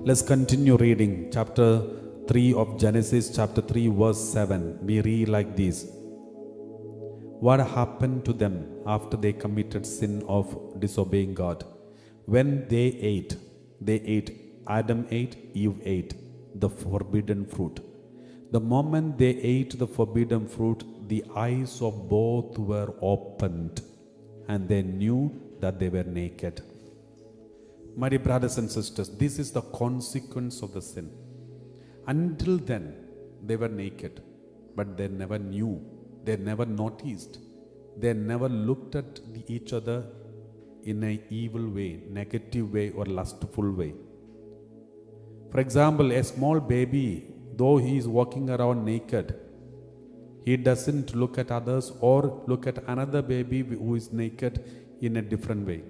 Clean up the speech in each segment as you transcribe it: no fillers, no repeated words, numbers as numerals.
Let's continue reading chapter 3 of Genesis, chapter 3, verse 7. We read like this. What happened to them after they committed sin of disobeying God? When they ate, Adam ate, Eve ate the forbidden fruit. The moment they ate the forbidden fruit, the eyes of both were opened and they knew that they were naked. My dear brothers and sisters, this is the consequence of the sin. Until then, they were naked, but they never knew, they never noticed, they never looked at each other in an evil way, negative way, or lustful way. For example, a small baby, though he is walking around naked, he doesn't look at others or look at another baby who is naked in a different way,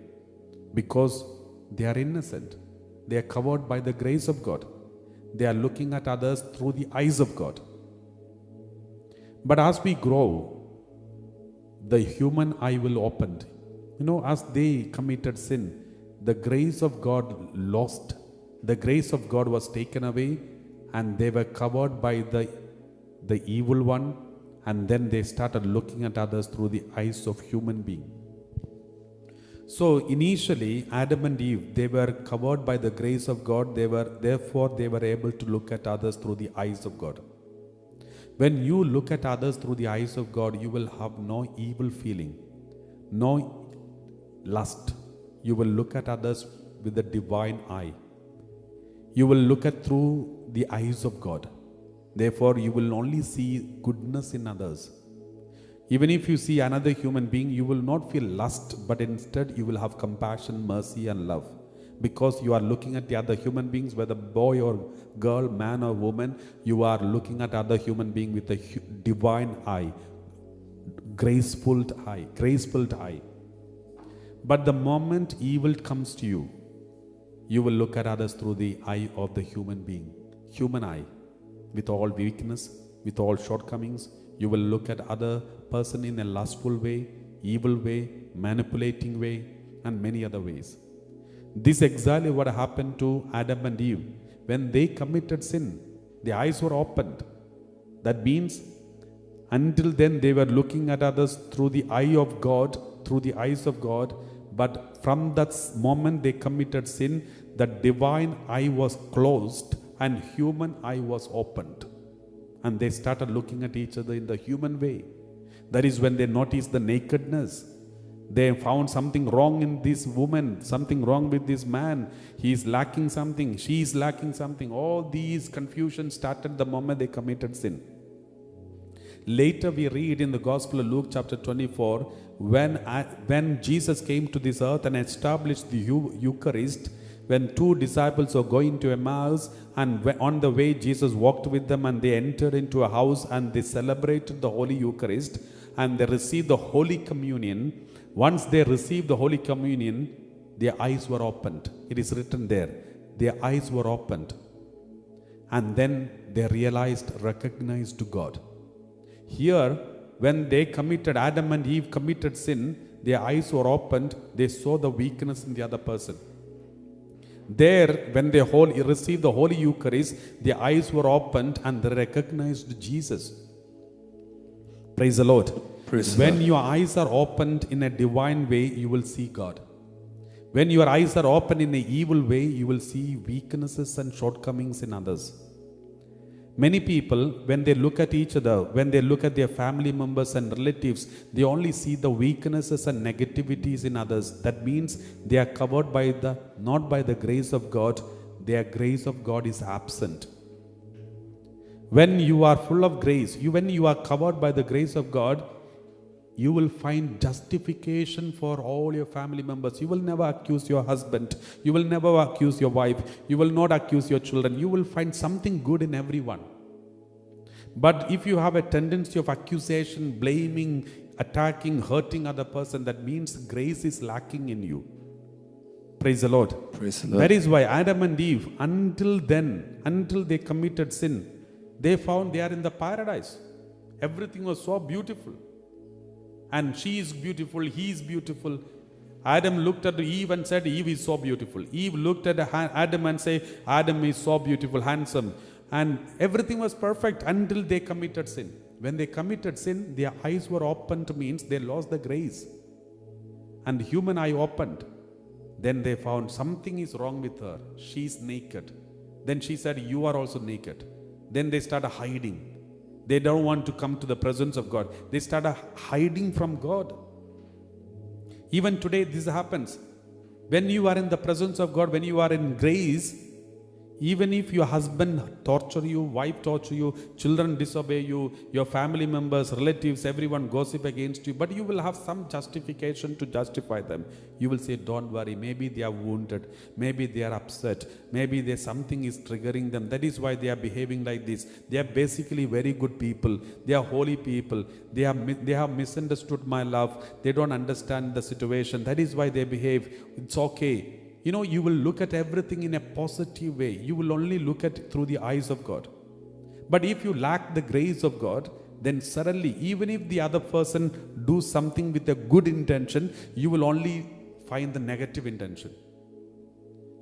because they are innocent. They are covered by the grace of God. They are looking at others through the eyes of God. But as we grow, the human eye will open. As they committed sin, the grace of God lost. The grace of God was taken away, and they were covered by the evil one, and then they started looking at others through the eyes of human being. So initially, Adam and Eve, they were covered by the grace of God. Therefore they were able to look at others through the eyes of God. When you look at others through the eyes of God, you will have no evil feeling, no lust. You will look at others with the divine eye. You will look at through the eyes of God. Therefore, you will only see goodness in others. Even if you see another human being, you will not feel lust, but instead you will have compassion, mercy, and love. Because you are looking at the other human beings, whether boy or girl, man or woman, you are looking at other human being with a divine eye, graceful eye. But the moment evil comes to you, you will look at others through the eye of the human being, human eye, with all weakness, with all shortcomings. You will look at other person in a lustful way, evil way, manipulating way, and many other ways. This is exactly what happened to Adam and Eve. When they committed sin, the eyes were opened. That means until then they were looking at others through the eye of God, through the eyes of God. But from that moment they committed sin, the divine eye was closed and human eye was opened. And they started looking at each other in the human way. That is when they noticed the nakedness. They found something wrong in this woman, something wrong with this man. He is lacking something, she is lacking something. All these confusions started the moment they committed sin. Later we read in the Gospel of Luke chapter 24, when Jesus came to this earth and established the Eucharist, when two disciples were going to Emmaus, and on the way Jesus walked with them, and they entered into a house and they celebrated the Holy Eucharist and they received the Holy Communion. Once they received the Holy Communion, their eyes were opened. It is written there. Their eyes were opened. And then they recognized God. Here, when Adam and Eve committed sin, their eyes were opened. They saw the weakness in the other person. There, when they received the Holy Eucharist, their eyes were opened and they recognized Jesus. Praise the Lord. When your eyes are opened in a divine way, you will see God. When your eyes are opened in an evil way, you will see weaknesses and shortcomings in others. Many people, when they look at each other, when they look at their family members and relatives, they only see the weaknesses and negativities in others. That means they are covered by not by the grace of God. Their grace of God is absent. When you are full of grace, when you are covered by the grace of God, you will find justification for all your family members. You will never accuse your husband. You will never accuse your wife. You will not accuse your children. You will find something good in everyone. But if you have a tendency of accusation, blaming, attacking, hurting other person, that means grace is lacking in you. Praise the Lord. Praise the Lord. That is why Adam and Eve, until they committed sin, they found they are in the paradise. Everything was so beautiful. And she is beautiful, he is beautiful. Adam looked at Eve and said, Eve is so beautiful. Eve looked at Adam and said, Adam is so beautiful, handsome. And everything was perfect until they committed sin. When they committed sin, their eyes were opened, means they lost the grace. And human eye opened. Then they found something is wrong with her. She's naked. Then she said, you are also naked. Then they started hiding. They don't want to come to the presence of God. They started hiding from God. Even today this happens. When you are in the presence of God, when you are in grace, even if your husband torture you, wife torture you, children disobey you, your family members, relatives, everyone gossip against you, but you will have some justification to justify them. You will say, don't worry, maybe they are wounded, maybe they are upset, maybe there's something is triggering them. That is why they are behaving like this. They are basically very good people. They are holy people. They have misunderstood my love. They don't understand the situation. That is why they behave. It's okay. You know, you will look at everything in a positive way. You will only look at it through the eyes of God. But if you lack the grace of God, then suddenly, even if the other person do something with a good intention, you will only find the negative intention.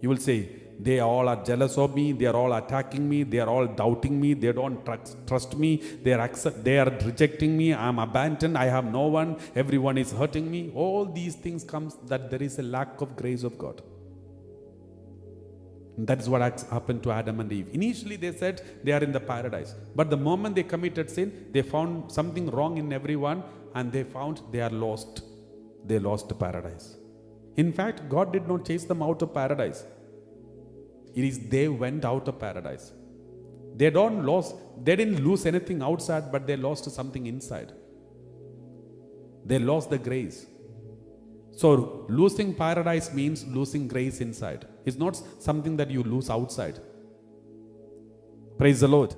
You will say, they all are jealous of me, they are all attacking me, they are all doubting me, they don't trust me, they are rejecting me, I am abandoned, I have no one, everyone is hurting me. All these things comes that there is a lack of grace of God. That is what happened to Adam and Eve. Initially they said they are in the paradise. But the moment they committed sin, they found something wrong in everyone and they found they are lost. They lost the paradise. In fact, God did not chase them out of paradise. It is they went out of paradise. They didn't lose anything outside, but they lost something inside. They lost the grace. So losing paradise means losing grace inside. It's not something that you lose outside. Praise the Lord.